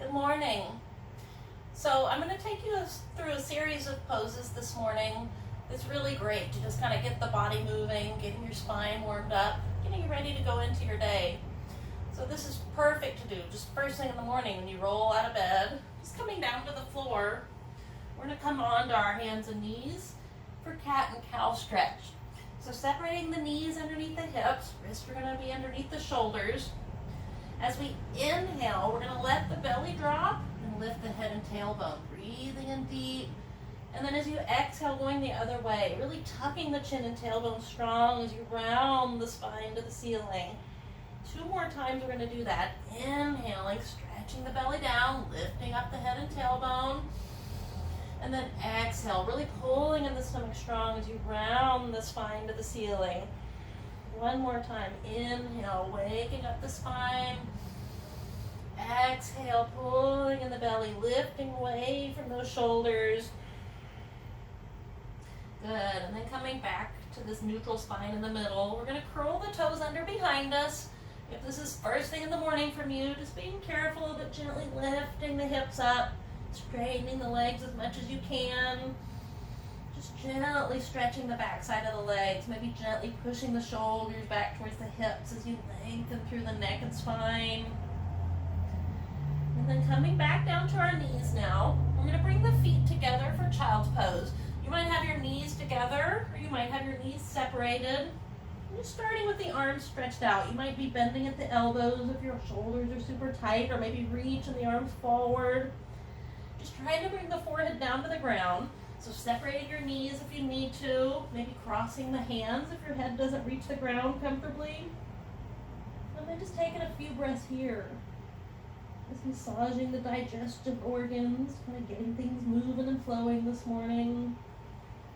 Good morning. So I'm going to take you through a series of poses this morning. It's really great to just kind of get the body moving, getting your spine warmed up, getting you ready to go into your day. So this is perfect to do just first thing in the morning when you roll out of bed, just coming down to the floor. We're going to come onto our hands and knees for cat and cow stretch. So separating the knees underneath the hips, wrists are going to be underneath the shoulders. As we inhale, we're going to let the belly drop and lift the head and tailbone, breathing in deep. And then as you exhale, going the other way, really tucking the chin and tailbone strong as you round the spine to the ceiling. 2 more times we're going to do that. Inhaling, stretching the belly down, lifting up the head and tailbone. And then exhale, really pulling in the stomach strong as you round the spine to the ceiling. 1 more time. Inhale, waking up the spine. Exhale, pulling in the belly, lifting away from those shoulders. Good. And then coming back to this neutral spine in the middle. We're going to curl the toes under behind us. If this is first thing in the morning from you, just being careful but gently lifting the hips up, straightening the legs as much as you can. Just gently stretching the back side of the legs, maybe gently pushing the shoulders back towards the hips as you lengthen through the neck and spine. And then coming back down to our knees now, we're going to bring the feet together for child's pose. You might have your knees together, or you might have your knees separated. Just starting with the arms stretched out. You might be bending at the elbows if your shoulders are super tight, or maybe reaching the arms forward. Just trying to bring the forehead down to the ground. So separating your knees if you need to, maybe crossing the hands if your head doesn't reach the ground comfortably. And then just taking a few breaths here. Just massaging the digestive organs, kind of getting things moving and flowing this morning.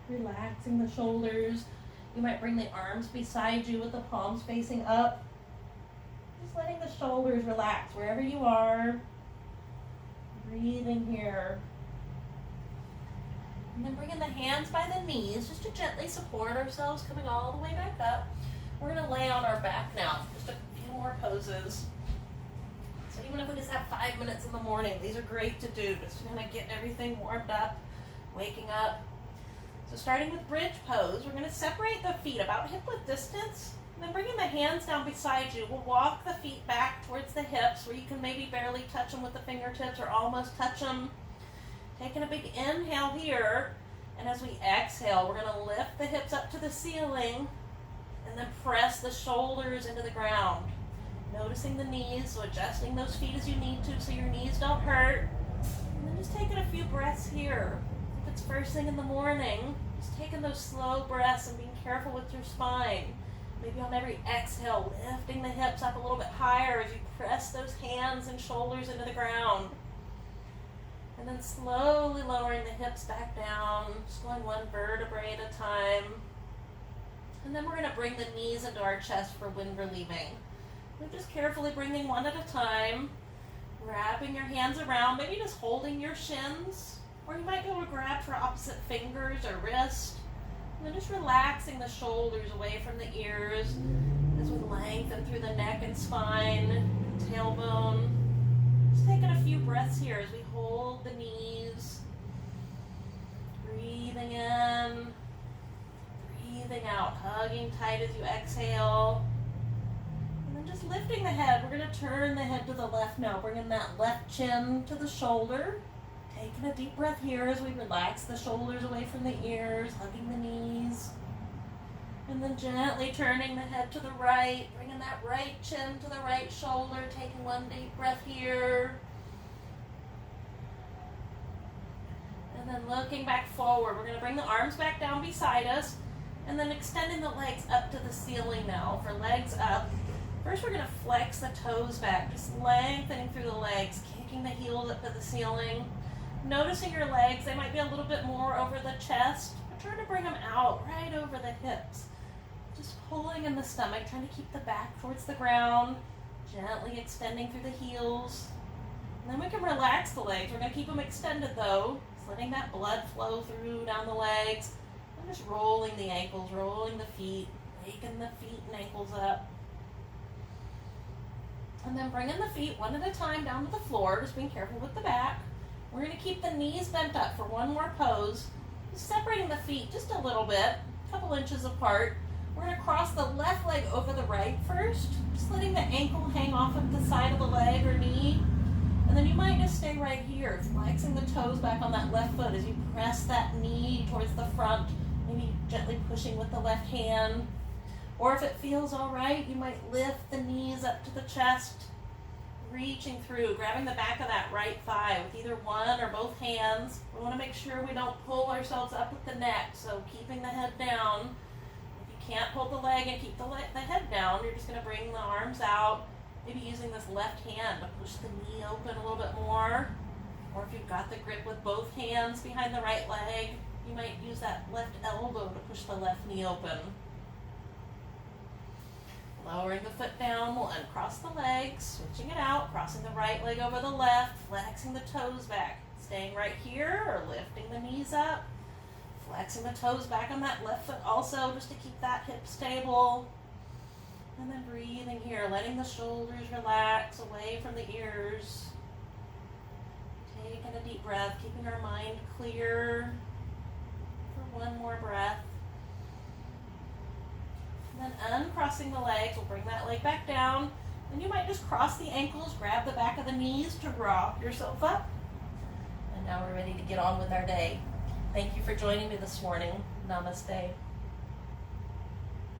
Relaxing the shoulders. You might bring the arms beside you with the palms facing up. Just letting the shoulders relax wherever you are. Breathing here. And then bringing the hands by the knees just to gently support ourselves, coming all the way back up. We're going to lay on our back now. Just a few more poses. So even if we just have 5 minutes in the morning, these are great to do. Just to kind of get everything warmed up, waking up. So starting with bridge pose, we're going to separate the feet about hip-width distance. And then bringing the hands down beside you, we'll walk the feet back towards the hips where you can maybe barely touch them with the fingertips or almost touch them. Taking a big inhale here, and as we exhale, we're going to lift the hips up to the ceiling and then press the shoulders into the ground. Noticing the knees, so adjusting those feet as you need to so your knees don't hurt. And then just taking a few breaths here. If it's first thing in the morning, just taking those slow breaths and being careful with your spine. Maybe on every exhale, lifting the hips up a little bit higher as you press those hands and shoulders into the ground. And then slowly lowering the hips back down, just going 1 vertebrae at a time. And then we're going to bring the knees into our chest for wind relieving. We're just carefully bringing 1 at a time, wrapping your hands around, maybe just holding your shins, or you might go to grab for opposite fingers or wrist. And then just relaxing the shoulders away from the ears as we lengthen through the neck and spine, tailbone. Just taking a few breaths here as we hold the knees. Breathing in, breathing out, hugging tight as you exhale. And then just lifting the head. We're going to turn the head to the left now, bringing that left chin to the shoulder. Taking a deep breath here as we relax the shoulders away from the ears, hugging the knees. And then gently turning the head to the right, bringing that right chin to the right shoulder, taking 1 deep breath here. And then looking back forward, we're going to bring the arms back down beside us, and then extending the legs up to the ceiling now. For legs up, first we're going to flex the toes back, just lengthening through the legs, kicking the heels up to the ceiling. Noticing your legs, they might be a little bit more over the chest, but trying to bring them out right over the hips. Just pulling in the stomach, trying to keep the back towards the ground, gently extending through the heels. And then we can relax the legs. We're going to keep them extended though, just letting that blood flow through down the legs. And just rolling the ankles, rolling the feet, waking the feet and ankles up. And then bringing the feet one at a time down to the floor, just being careful with the back. We're going to keep the knees bent up for one more pose. Just separating the feet just a little bit, a couple inches apart. We're going to cross the left leg over the right first, just letting the ankle hang off of the side of the leg or knee. And then you might just stay right here, flexing the toes back on that left foot as you press that knee towards the front, maybe gently pushing with the left hand. Or if it feels all right, you might lift the knees up to the chest, reaching through, grabbing the back of that right thigh with either one or both hands. We want to make sure we don't pull ourselves up with the neck, so keeping the head down. If you can't hold the leg and keep the head down, you're just going to bring the arms out, maybe using this left hand to push the knee open a little bit more. Or if you've got the grip with both hands behind the right leg, you might use that left elbow to push the left knee open. Lowering the foot down, we'll uncross the legs, switching it out, crossing the right leg over the left, flexing the toes back, staying right here or lifting the knees up, flexing the toes back on that left foot also just to keep that hip stable. And then breathing here, letting the shoulders relax away from the ears. Taking a deep breath, keeping our mind clear for one more breath. And then uncrossing the legs, we'll bring that leg back down. And you might just cross the ankles, grab the back of the knees to rock yourself up. And now we're ready to get on with our day. Thank you for joining me this morning. Namaste.